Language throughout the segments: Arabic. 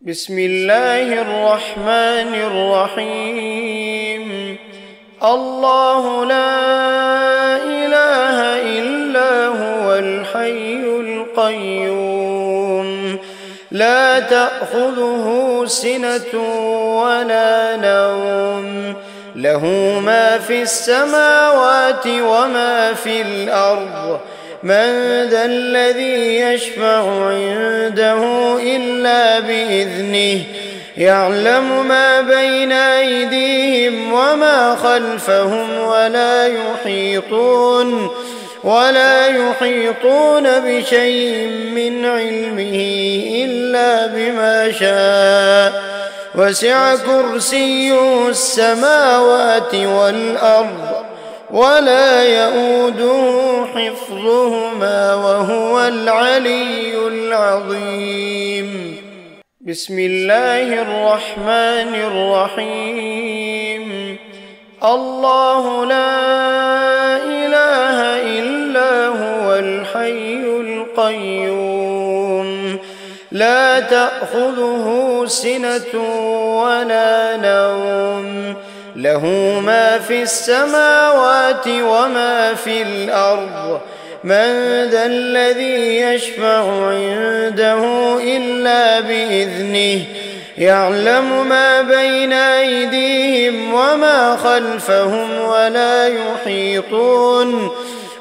بسم الله الرحمن الرحيم. الله لا إله إلا هو الحي القيوم لا تأخذه سنة ولا نوم له ما في السماوات وما في الأرض من ذا الذي يشفع عنده إلا بإذنه يعلم ما بين أيديهم وما خلفهم ولا يحيطون بشيء من علمه إلا بما شاء وسع كرسيه السماوات والأرض ولا يؤوده حفظهما وهو العلي العظيم. بسم الله الرحمن الرحيم. الله لا إله إلا هو الحي القيوم لا تأخذه سنة ولا نوم له ما في السماوات وما في الأرض من ذا الذي يشفع عنده إلا بإذنه يعلم ما بين أيديهم وما خلفهم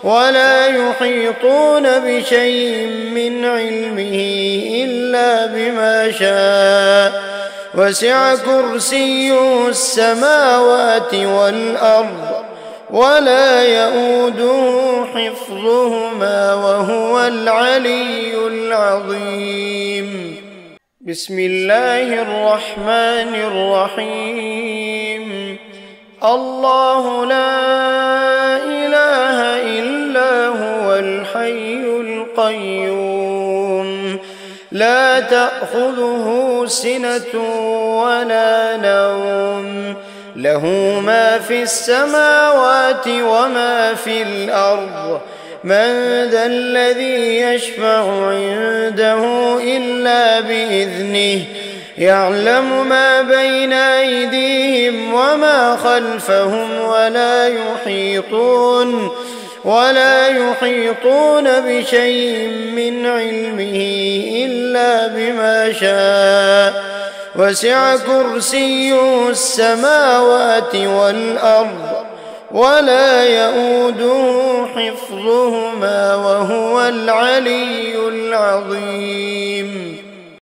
ولا يحيطون بشيء من علمه إلا بما شاء وسع كرسيه السماوات والأرض ولا يؤوده حفظهما وهو العلي العظيم. بسم الله الرحمن الرحيم. الله لا إله إلا هو الحي القيوم لا تأخذه سنة ولا نوم له ما في السماوات وما في الأرض من ذا الذي يشفع عنده إلا بإذنه يعلم ما بين أيديهم وما خلفهم ولا يحيطون بشيء من علمه إلا بما شاء وسع كرسيه السماوات والأرض ولا يؤوده حفظهما وهو العلي العظيم.